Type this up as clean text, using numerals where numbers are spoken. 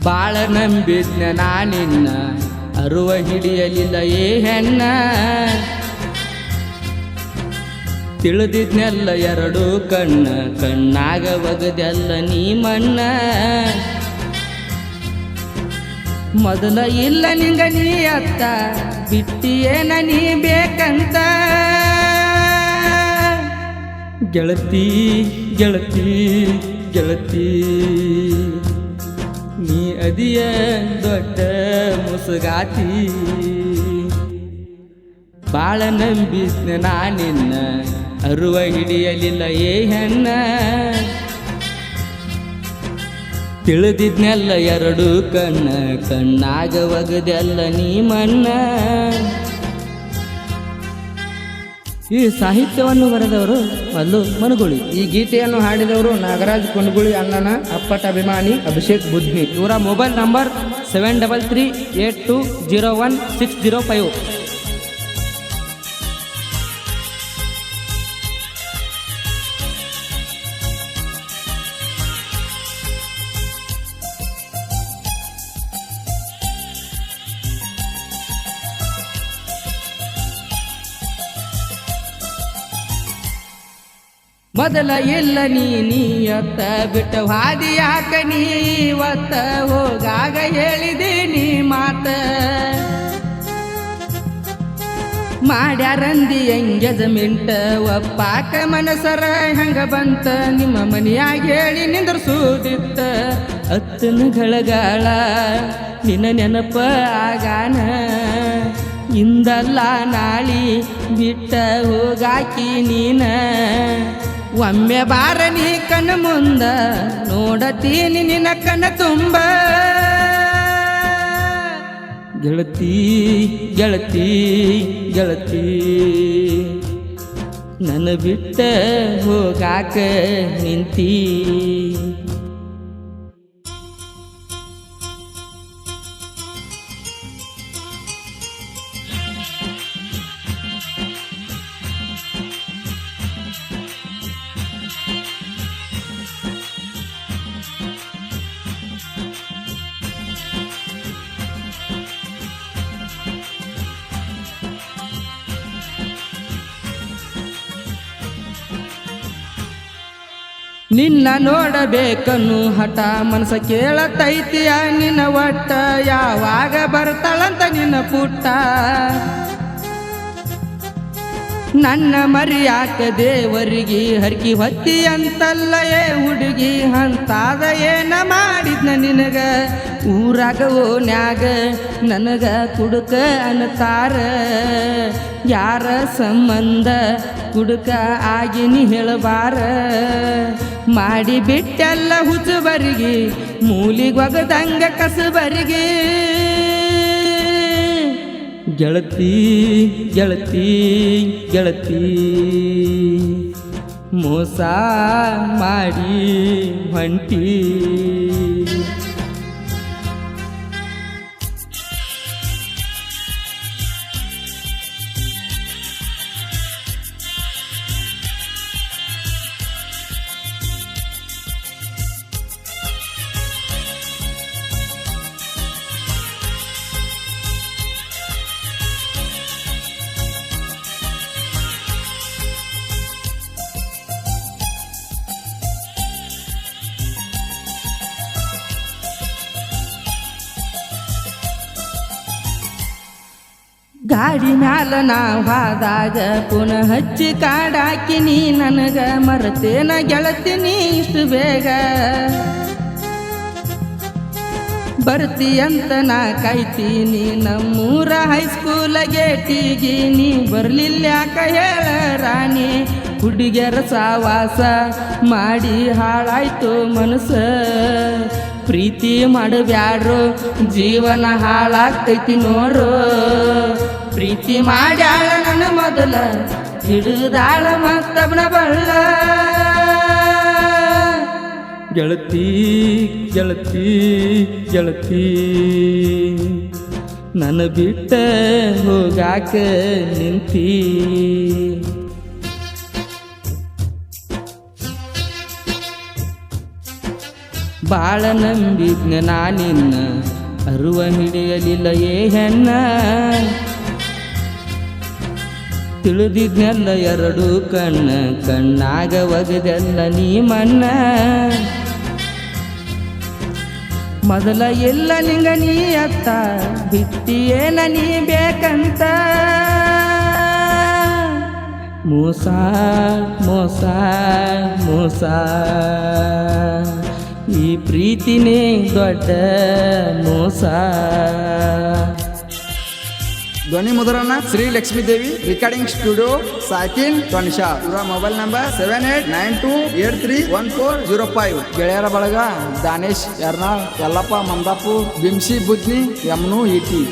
ಬಾಳ ನಂಬಿದ್ನ ನಾನಿನ್ನ ಅರುವ ಹಿಡಿಯಲಿಲ್ಲ ಏ ಹೆಣ್ಣ ತಿಳಿದಿದ್ನೆಲ್ಲ ಎರಡು ಕಣ್ಣ ಕಣ್ಣಾಗ ಒಗದೆಲ್ಲ ನೀ ಮಣ್ಣ ಮೊದಲ ಇಲ್ಲ ನಿಂಗ ನೀ ಅತ್ತ ಬಿಟ್ಟಿಯೇನ ನೀ ಬೇಕಂತ ಗೆಳತಿ ಗೆಳತಿ ಗೆಳತಿ ನೀ ಅದಿಯ ದೊಡ್ಡ ಮುಸುಗಾತಿ ಬಾಳ ನಂಬಿದ್ನ ನಾನಿನ್ನ ಅರುವ ಹಿಡಿಯಲಿಲ್ಲ ಏ ಹೆಣ್ಣ ತಿಳಿದಿದ್ನೆಲ್ಲ ಎರಡು ಕಣ್ಣ ಕಣ್ಣಾಗ ಒಗದೆಲ್ಲ ನೀ ಮಣ್ಣ. ಈ ಸಾಹಿತ್ಯವನ್ನು ಬರೆದವರು ಮಲ್ಲು ಮನಗುಳಿ. ಈ ಗೀತೆಯನ್ನು ಹಾಡಿದವರು ನಾಗರಾಜ್ ಕೊಂಡಗುಳಿ ಅಣ್ಣನ ಅಪ್ಪಟ ಅಭಿಮಾನಿ ಅಭಿಷೇಕ್ ಬುದ್ನಿ. ಇವರ ಮೊಬೈಲ್ ನಂಬರ್ 7338201605. ಮೊದಲ ಇಲ್ಲ ನೀಯತ್ತ ಬಿಟ್ಟ ಹಾದಿ ಯಾಕ ನೀವತ್ತ ಹೋಗಾಗ ಹೇಳಿದೀನಿ ಮಾತ ಮಾಡ್ಯಾರಂದಿ ಎಂಗೇಜ್ಮೆಂಟ್ ಒಪ್ಪಾಕ ಮನಸರ ಹಂಗ ಬಂತ ನಿಮ್ಮ ಮನೆಯಾಗ ಹೇಳಿ ನಿಂದ್ರಸೂದಿತ್ತ ಅತ್ತನ ಗಳಗಾಳ ನಿನ್ನ ನೆನಪ ಆಗಾನ ಇಂದಲ್ಲ ನಾಳಿ ಬಿಟ್ಟ ಹೋಗಾಕಿ ನೀನ ಒಮ್ಮೆ ಬಾರ ನೀ ಕಣ್ಣ ಮುಂದ ನೋಡತೀನಿ ನಿನ್ನ ಕಣ್ಣ ತುಂಬ ಗೆಳತಿ ಗೆಳತಿ ಗೆಳತಿ ನನ್ನ ಬಿಟ್ಟ ಹೋಗಾಕ ನಿಂತಿ. ನಿನ್ನ ನೋಡಬೇಕನ್ನು ಹಠ ಮನಸ ಕೇಳತೈತಿಯ ನಿನ್ನ ಒಟ್ಟ ಯಾವಾಗ ಬರ್ತಾಳಂತ ನಿನ್ನ ಪುಟ್ಟ ನನ್ನ ಮರಿಯಾಕ ದೇವರಿಗೆ ಹರಕಿ ಹೊತ್ತಿ ಅಂತಲ್ಲ ಏ ಹುಡುಗಿ ಅಂತಾದ ಏನ ಮಾಡಿದ್ನ ನಿನಗ ಊರಾಗ ಓನ್ಯಾಗ ನನಗ ಕುಡುಕ ಅನ್ನತಾರ ಯಾರ ಸಂಬಂಧ ಕುಡುಕ ಆಗಿನಿ ಹೇಳಬಾರ ಮಾಡಿ ಬಿಟ್ಟೆಲ್ಲ ಹುಚ್ಚುಬರಿಗೆ ಮೂಲಿಗೊಗದಂಗ ಕಸಬರಿಗೆ ಗೆಳತಿ ಗೆಳತಿ ಗೆಳತಿ ಮೋಸ ಮಾಡಿ ಹೊಂಟಿ ಗಾಡಿ ಮ್ಯಾಲ ನಾವಾದಾಗ ಪುನಃ ಹಚ್ಚಿ ಕಾಡಾಕಿ ನೀ ನನಗ ಮರತೇನ ಗೆಳತೀನಿ ಇಷ್ಟು ಬೇಗ ಬರ್ತೀಯಂತ ನಾ ಕಾಯ್ತೀನಿ ನಮ್ಮೂರ ಹೈಸ್ಕೂಲ ಗೇಟಿಗಿ ನೀ ಬರ್ಲಿಲ್ಲ ಯಾಕ ಹೇಳ ರಾಣಿ ಹುಡುಗಿಯರ ಸಾವಾಸ ಮಾಡಿ ಹಾಳಾಯ್ತು ಮನಸ್ಸ ಪ್ರೀತಿ ಮಾಡಬ್ಯಾಡ್ರು ಜೀವನ ಹಾಳಾಗ್ತೈತಿ ನೋಡ್ರು ಪ್ರೀತಿ ಮಾಡ್ಯಾಳ ನನ್ನ ಮೊದಲ ಹಿಡಿದಾಳ ಮತ್ತಬ್ನ ಬಳ್ಳ ಗೆಳತಿ ಗೆಳತಿ ಗೆಳತಿ ನನ್ನ ಬಿಟ್ಟ ಹೋಗಾಕ ನಿಂತಿ. ಬಾಳ ನಂಬಿದ್ನ ನಾನಿನ್ನ ಅರುವ ಹಿಡಿಯಲಿಲ್ಲ ಏ ಹೆಣ್ಣ ತಿಳಿದಿದ್ನೆಲ್ಲ ಎರಡು ಕಣ್ಣ ಕಣ್ಣಾಗ ಒಗದೆಲ್ಲ ನೀ ಮಣ್ಣ ಮೊದಲ ಎಲ್ಲ ನಿಂಗ ನೀ ಅತ್ತ ಬಿಟ್ಟಿಯೇನ ನೀ ಬೇಕಂತ ಮೋಸ ಮೋಸ ಮೋಸ ಈ ಪ್ರೀತಿನೇ ದೊಡ್ಡ ಮೋಸ. ಧ್ವನಿ ಮುದ್ರಣ ಶ್ರೀ ಲಕ್ಷ್ಮೀ ದೇವಿ ರೆಕಾರ್ಡಿಂಗ್ ಸ್ಟುಡಿಯೋ ಸಾಕಿನ್ ತೊಣಶಾ. ಇವರ ಮೊಬೈಲ್ ನಂಬರ್ 7892831405. ಗೆಳೆಯರ ಬಳಗ ದಾನೇಶ್ ಯರ್ನಾಳ್, ಯಲ್ಲಪ್ಪ ಮಂದಾಪುರ್, ಬಿಮ್ಸಿ ಬುಜ್ನಿ, ಯಮ್ನು ಈಟಿ.